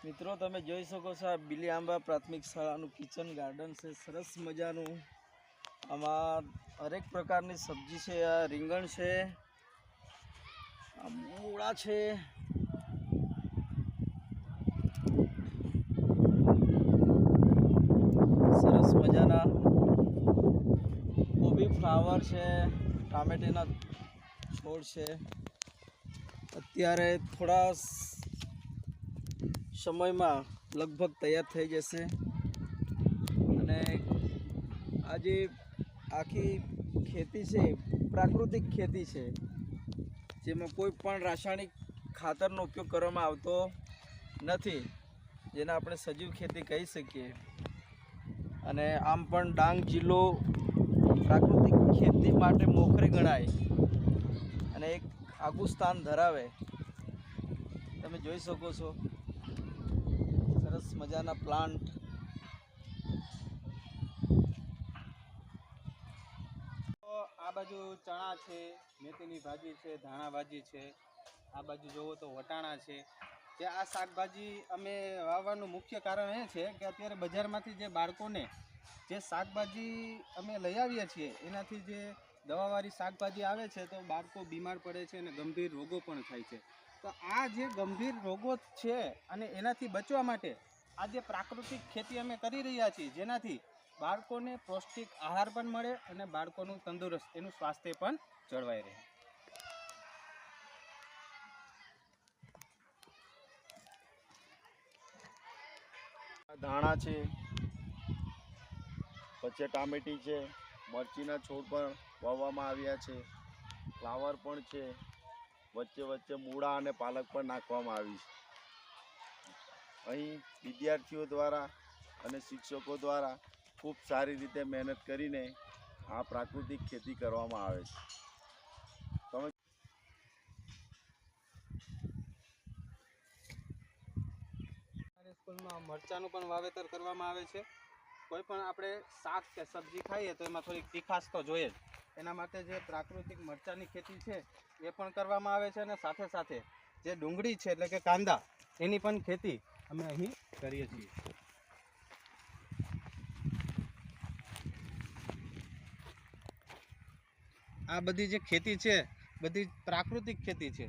મિત્રો તમે જોઈ શકો છો આ બીલી આંબા પ્રાથમિક શાળાનું કિચન ગાર્ડન છે. સરસ મજાનું આમાં હરેક પ્રકારની સબ્જી છે. આ રીંગણ છે, આ મૂળા છે, સરસ મજાના કોબી ફ્લાવર છે, ટામેટાના છોડ છે. અત્યારે થોડા સમયમાં લગભગ તૈયાર થઈ જશે અને આ જે આખી ખેતી છે પ્રાકૃતિક ખેતી છે, જેમાં કોઈ પણ રાસાયણિક ખાતરનો ઉપયોગ કરવામાં આવતો નથી, જેને આપણે સજીવ ખેતી કહી શકીએ. અને આમ પણ ડાંગ જિલ્લો પ્રાકૃતિક ખેતી માટે મોખરે ગણાય અને એક આગવું સ્થાન ધરાવે. તમે જોઈ શકો છો સરસ મજાના પ્લાન્ટ. આ બાજુ ચણા છે, મેથીની ભાજી છે, ધાણા ભાજી છે. આ બાજુ જોવો તો વટાણા છે. જે આ શાકભાજી અમે વાવવાનું મુખ્ય કારણ એ છે કે અત્યારે બજારમાંથી જે બાળકોને જે શાકભાજી અમે લઈ આવીએ છીએ એનાથી જે દવાવાળી શાકભાજી આવે છે તો બાળકો બીમાર પડે છે અને ગંભીર રોગો પણ થાય છે. તો આ જે ગંભીર રોગો છે અને એનાથી બચવા માટે આ જે પ્રાકૃતિક ખેતી અમે કરી રહ્યા છીએ, જેનાથી બાળકોને પૌષ્ટિક આહાર પણ મળે અને બાળકોનું તંદુરસ્ત એનું સ્વાસ્થ્ય પણ જળવાઈ રહે. ધાણા છે, પછી ટામેટી છે, મરચીના છોડ પણ વાવવામાં આવ્યા છે, ફ્લાવર પણ છે, વચ્ચે વચ્ચે મૂળા અને પાલક પણ નાખવામાં આવી છે. અહીં વિદ્યાર્થીઓ દ્વારા અને શિક્ષકો દ્વારા ખૂબ સારી રીતે મહેનત કરીને આ પ્રાકૃતિક ખેતી કરવામાં આવે છે. તમે સ્કૂલમાં મરચાંનું પણ વાવેતર કરવામાં આવે છે. કોઈ પણ આપણે શાક કે સબ્જી ખાઈએ તો એમાં થોડીક તીખાશ તો જોઈએ જ. એના માટે જે પ્રાકૃતિક મરચાંની ખેતી છે એ પણ કરવામાં આવે છે અને સાથે સાથે જે ડુંગળી છે એટલે કે કાંદા એની પણ ખેતી અમે અહીં કરીએ છીએ. આ બધી જે ખેતી છે બધી પ્રાકૃતિક ખેતી છે.